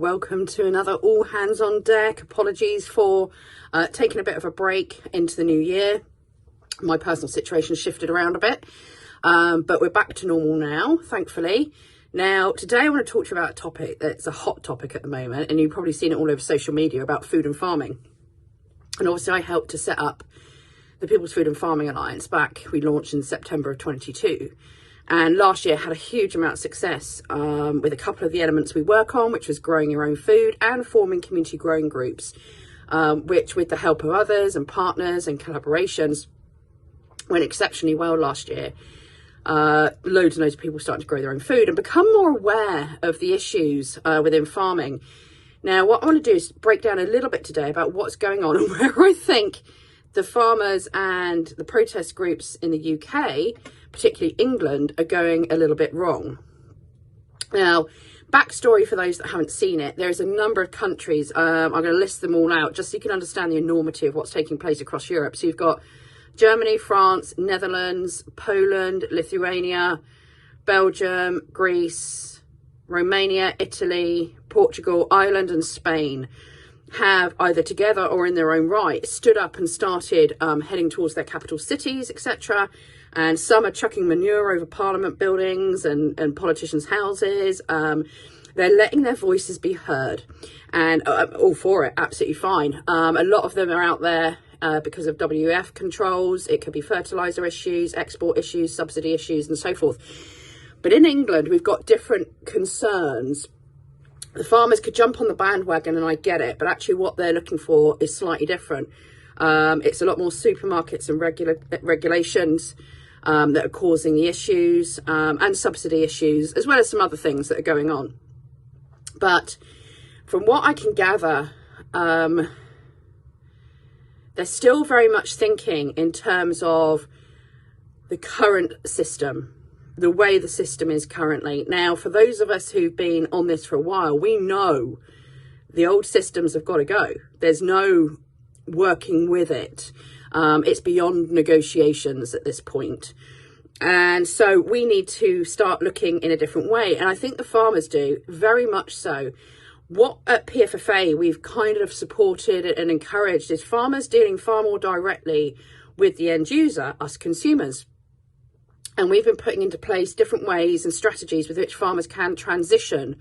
welcome to another all hands on deck. Apologies for taking a bit of a break into the new year. My personal situation shifted around a bit, but we're back to normal now, thankfully. Now, today I want to talk to you about a topic that's a hot topic at the moment, and you've probably seen it all over social media about food and farming. And obviously I helped to set up the People's Food and Farming Alliance back. We launched in September of 22. And last year had a huge amount of success with a couple of the elements we work on, which was growing your own food and forming community growing groups, which with the help of others and partners and collaborations went exceptionally well last year. Loads and loads of people starting to grow their own food and become more aware of the issues within farming. Now, what I want to do is break down a little bit today about what's going on and where I think the farmers and the protest groups in the UK, particularly England, are going a little bit wrong. Now, backstory for those that haven't seen it, there's a number of countries, I'm going to list them all out just so you can understand the enormity of what's taking place across Europe. So you've got Germany, France, Netherlands, Poland, Lithuania, Belgium, Greece, Romania, Italy, Portugal, Ireland and Spain have either together or in their own right stood up and started heading towards their capital cities, etc. And some are chucking manure over parliament buildings and politicians' houses. They're letting their voices be heard, and all for it, absolutely fine. A lot of them are out there because of WF controls. It could be fertilizer issues, export issues, subsidy issues, and so forth. But in England, we've got different concerns. The farmers could jump on the bandwagon, and I get it, but actually what they're looking for is slightly different. It's a lot more supermarkets and regulations that are causing the issues, and subsidy issues, as well as some other things that are going on. But from what I can gather, they're still very much thinking in terms of the current system, the way the system is currently. Now, for those of us who've been on this for a while, we know the old systems have got to go. There's no working with it. It's beyond negotiations at this point. And so we need to start looking in a different way. And I think the farmers do, very much so. What at PFFA we've kind of supported and encouraged is farmers dealing far more directly with the end user, us consumers. And we've been putting into place different ways and strategies with which farmers can transition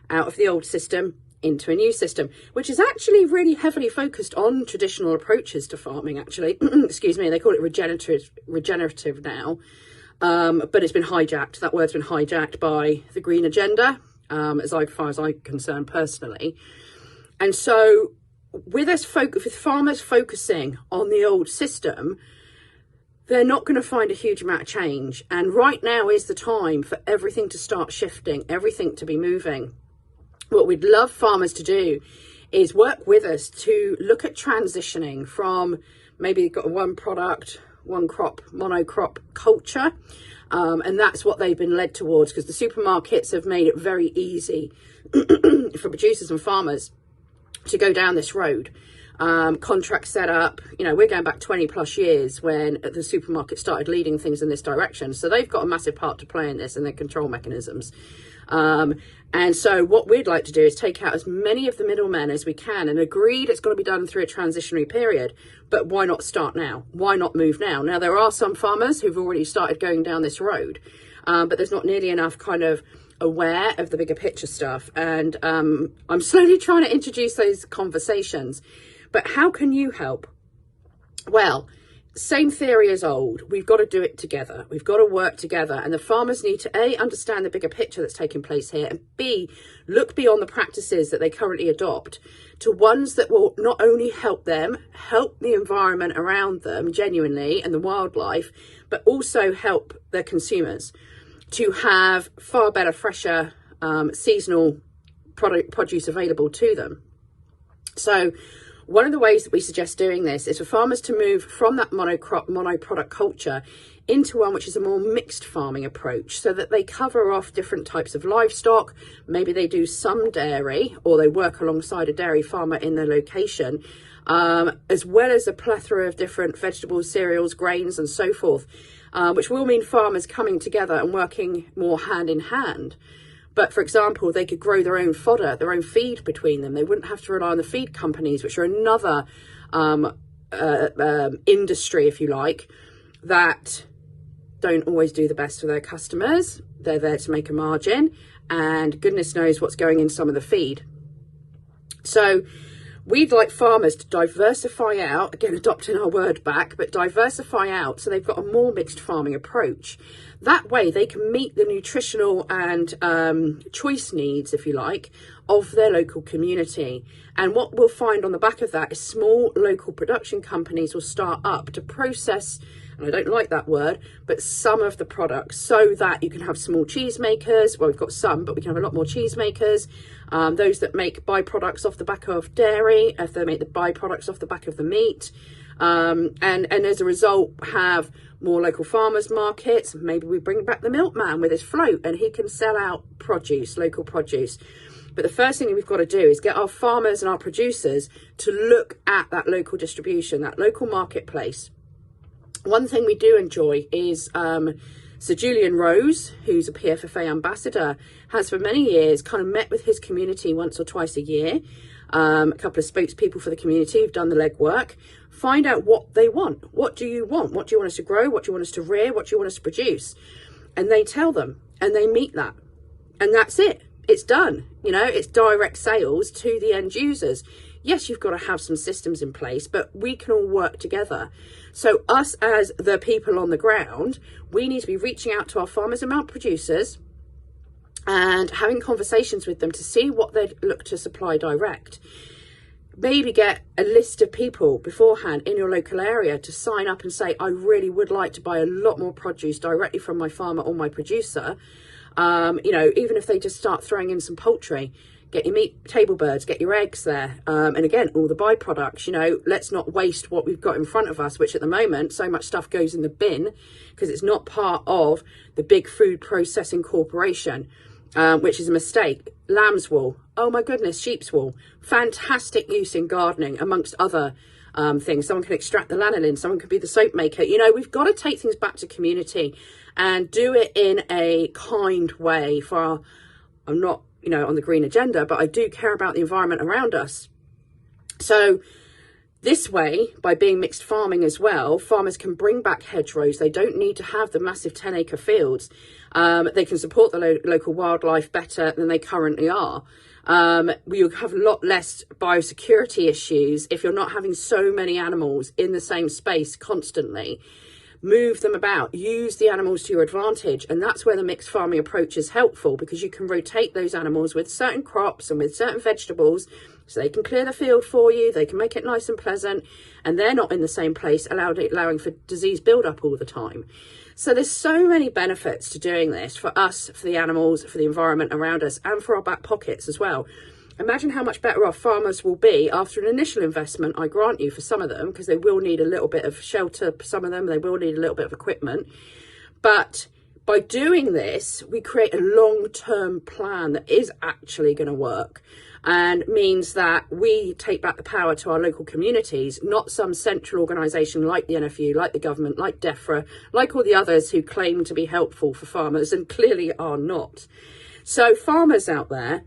out of the old system into a new system, which is actually really heavily focused on traditional approaches to farming, actually. Excuse me, they call it regenerative now. But it's been hijacked. That word's been hijacked by the green agenda, as far as I'm concerned personally. And so with farmers focusing on the old system, they're not going to find a huge amount of change. And right now is the time for everything to start shifting, everything to be moving. What we'd love farmers to do is work with us to look at transitioning from maybe you've got a one product, one crop, monocrop culture. And that's what they've been led towards, because the supermarkets have made it very easy for producers and farmers to go down this road. Contract set up, we're going back 20 plus years when the supermarket started leading things in this direction. So they've got a massive part to play in this and their control mechanisms. And so what we'd like to do is take out as many of the middlemen as we can, and agreed it's got to be done through a transitionary period. But why not start now? Why not move now? Now, there are some farmers who've already started going down this road, but there's not nearly enough kind of aware of the bigger picture stuff. And I'm slowly trying to introduce those conversations. But how can you help? Well, same theory as old. We've got to do it together. We've got to work together. And the farmers need to, A, understand the bigger picture that's taking place here, and B, look beyond the practices that they currently adopt to ones that will not only help them, help the environment around them genuinely and the wildlife, but also help their consumers to have far better, fresher, seasonal produce available to them. So one of the ways that we suggest doing this is for farmers to move from that monocrop, monoproduct culture into one which is a more mixed farming approach, so that they cover off different types of livestock. Maybe they do some dairy, or they work alongside a dairy farmer in their location, as well as a plethora of different vegetables, cereals, grains and so forth, which will mean farmers coming together and working more hand in hand. But for example, they could grow their own fodder, their own feed between them. They wouldn't have to rely on the feed companies, which are another industry, if you like, that don't always do the best for their customers. They're there to make a margin, and goodness knows what's going in some of the feed. So we'd like farmers to diversify out, again adopting our word back, but diversify out so they've got a more mixed farming approach. That way they can meet the nutritional and choice needs, if you like, of their local community. And what we'll find on the back of that is small local production companies will start up to process, and I don't like that word, but some of the products, so that you can have small cheesemakers. Well, we've got some, but we can have a lot more cheesemakers. Those that make byproducts off the back of dairy, if they make the byproducts off the back of the meat. And as a result, have more local farmers markets. Maybe we bring back the milkman with his float and he can sell out produce, local produce. But the first thing we've got to do is get our farmers and our producers to look at that local distribution, that local marketplace. One thing we do enjoy is Sir Julian Rose, who's a PFFA ambassador, has for many years kind of met with his community once or twice a year. A couple of spokespeople for the community who've done the legwork, find out what they want. What do you want? What do you want us to grow? What do you want us to rear? What do you want us to produce? And they tell them, and they meet that. And that's it. It's done. You know, it's direct sales to the end users. Yes, you've got to have some systems in place, but we can all work together. So us as the people on the ground, we need to be reaching out to our farmers and our producers and having conversations with them to see what they'd look to supply direct. Maybe get a list of people beforehand in your local area to sign up and say, I really would like to buy a lot more produce directly from my farmer or my producer. You know, even if they just start throwing in some poultry, get your meat, table birds, get your eggs there. And again, all the byproducts, you know, let's not waste what we've got in front of us, which at the moment, so much stuff goes in the bin because it's not part of the big food processing corporation, which is a mistake. Lamb's wool, oh my goodness, sheep's wool, fantastic use in gardening, amongst other things. Someone can extract the lanolin, someone could be the soap maker. You know, we've got to take things back to community and do it in a kind way. I'm not, you know, on the green agenda, but I do care about the environment around us. So this way, by being mixed farming as well, farmers can bring back hedgerows. They don't need to have the massive 10-acre fields. They can support the local wildlife better than they currently are. You'll have a lot less biosecurity issues if you're not having so many animals in the same space constantly. Move them about, use the animals to your advantage. And that's where the mixed farming approach is helpful, because you can rotate those animals with certain crops and with certain vegetables, so they can clear the field for you, they can make it nice and pleasant, and they're not in the same place, allowing for disease build-up all the time. So there's so many benefits to doing this for us, for the animals, for the environment around us, and for our back pockets as well. Imagine how much better our farmers will be after an initial investment, I grant you, for some of them, because they will need a little bit of shelter, some of them, they will need a little bit of equipment. But by doing this, we create a long-term plan that is actually going to work, and means that we take back the power to our local communities, not some central organisation like the NFU, like the government, like DEFRA, like all the others who claim to be helpful for farmers and clearly are not. So farmers out there,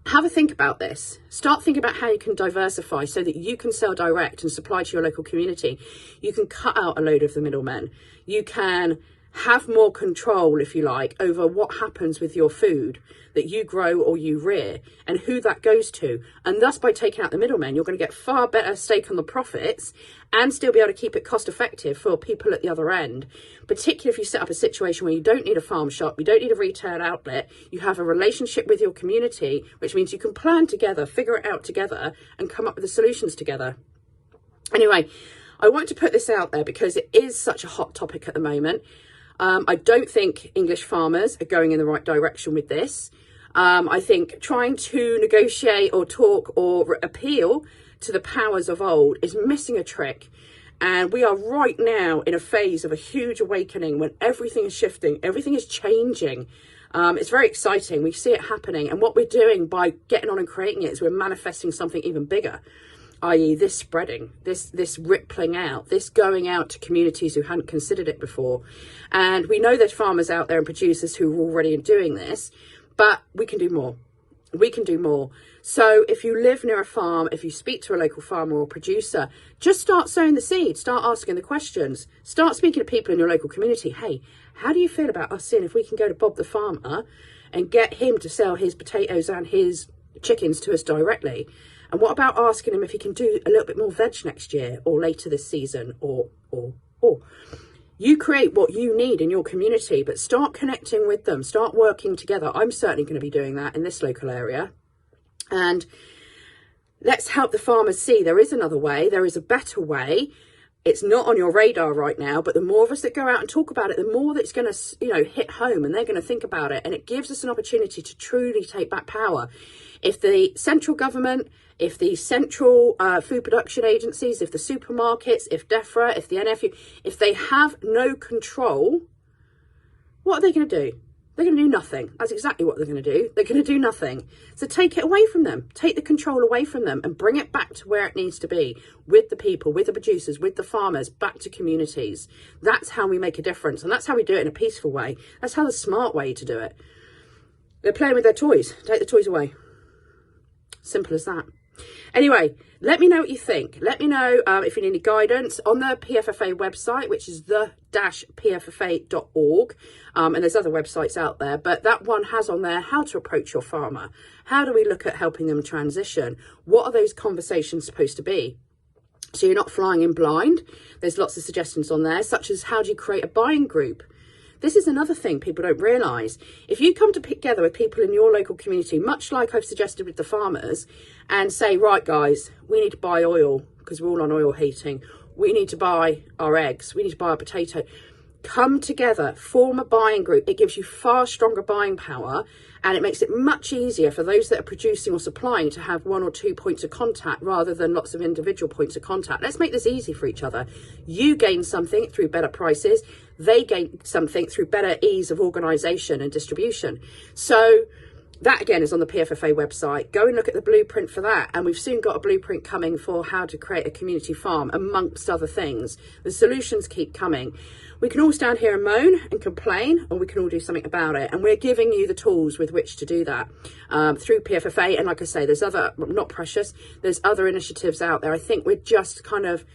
have a think about this. Start thinking about how you can diversify so that you can sell direct and supply to your local community. You can cut out a load of the middlemen. You can have more control, if you like, over what happens with your food that you grow or you rear and who that goes to. And thus, by taking out the middlemen, you're going to get far better stake on the profits and still be able to keep it cost effective for people at the other end. Particularly if you set up a situation where you don't need a farm shop, you don't need a retail outlet, you have a relationship with your community, which means you can plan together, figure it out together, and come up with the solutions together. Anyway, I want to put this out there because it is such a hot topic at the moment. I don't think English farmers are going in the right direction with this. I think trying to negotiate or talk or appeal to the powers of old is missing a trick. And we are right now in a phase of a huge awakening when everything is shifting, everything is changing. It's very exciting. We see it happening. And what we're doing by getting on and creating it is we're manifesting something even bigger, i.e. this spreading, this rippling out, this going out to communities who hadn't considered it before. And we know there's farmers out there and producers who are already doing this, But we can do more. We can do more. So if you live near a farm, if you speak to a local farmer or producer, just start sowing the seeds, start asking the questions, start speaking to people in your local community. Hey, how do you feel about us seeing if we can go to Bob the farmer and get him to sell his potatoes and his chickens to us directly? And what about asking him if he can do a little bit more veg next year or later this season or. You create what you need in your community, but start connecting with them, start working together. I'm certainly going to be doing that in this local area. And let's help the farmers see there is another way, there is a better way. It's not on your radar right now, but the more of us that go out and talk about it, the more that it's going to, hit home, and they're going to think about it. And it gives us an opportunity to truly take back power. If the central government, if the central food production agencies, if the supermarkets, if DEFRA, if the NFU, if they have no control, what are they going to do? They're going to do nothing. That's exactly what they're going to do. They're going to do nothing. So take it away from them. Take the control away from them and bring it back to where it needs to be, with the people, with the producers, with the farmers, back to communities. That's how we make a difference. And that's how we do it in a peaceful way. That's how the smart way to do it. They're playing with their toys. Take the toys away. Simple as that. Anyway, let me know what you think. Let me know if you need any guidance on the PFFA website, which is the-pffa.org. And there's other websites out there, but that one has on there how to approach your farmer. How do we look at helping them transition? What are those conversations supposed to be? So you're not flying in blind. There's lots of suggestions on there, such as how do you create a buying group? This is another thing people don't realise. If you come together with people in your local community, much like I've suggested with the farmers, and say, right, guys, we need to buy oil because we're all on oil heating. We need to buy our eggs. We need to buy our potato. Come together, form a buying group. It gives you far stronger buying power, and it makes it much easier for those that are producing or supplying to have one or two points of contact rather than lots of individual points of contact. Let's make this easy for each other. You gain something through better prices. They gain something through better ease of organisation and distribution. So that again is on the PFFA website. Go and look at the blueprint for that. And we've soon got a blueprint coming for how to create a community farm, amongst other things. The solutions keep coming. We can all stand here and moan and complain, or we can all do something about it. And we're giving you the tools with which to do that through PFFA. And like I say, there's other, not precious, there's other initiatives out there. I think we're just kind of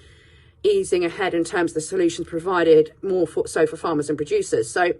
easing ahead in terms of the solutions provided more so for farmers and producers. So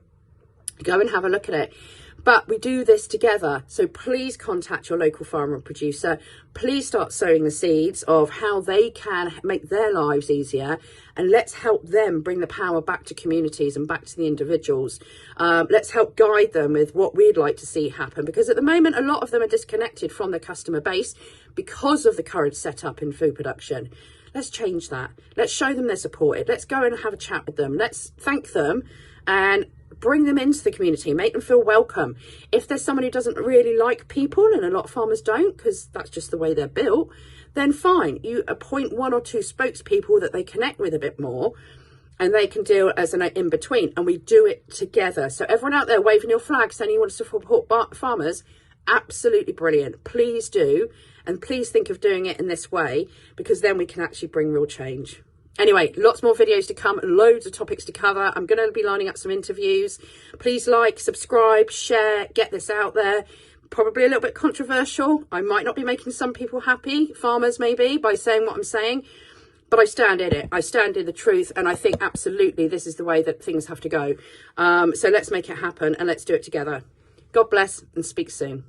go and have a look at it. But we do this together. So please contact your local farmer and producer. Please start sowing the seeds of how they can make their lives easier. And let's help them bring the power back to communities and back to the individuals. Let's help guide them with what we'd like to see happen. Because at the moment, a lot of them are disconnected from their customer base because of the current setup in food production. Let's change that. Let's show them they're supported. Let's go and have a chat with them. Let's thank them and bring them into the community, make them feel welcome. If there's someone who doesn't really like people, and a lot of farmers don't, because that's just the way they're built, then fine. You appoint one or two spokespeople that they connect with a bit more, and they can deal as an in-between, and we do it together. So everyone out there waving your flag saying you want to support farmers, absolutely brilliant. Please do, and please think of doing it in this way, because then we can actually bring real change. Anyway, lots more videos to come, loads of topics to cover. I'm going to be lining up some interviews. Please like, subscribe, share, get this out there. Probably a little bit controversial. I might not be making some people happy, farmers maybe, by saying what I'm saying. But I stand in it. I stand in the truth. And I think absolutely this is the way that things have to go. So let's make it happen and let's do it together. God bless and speak soon.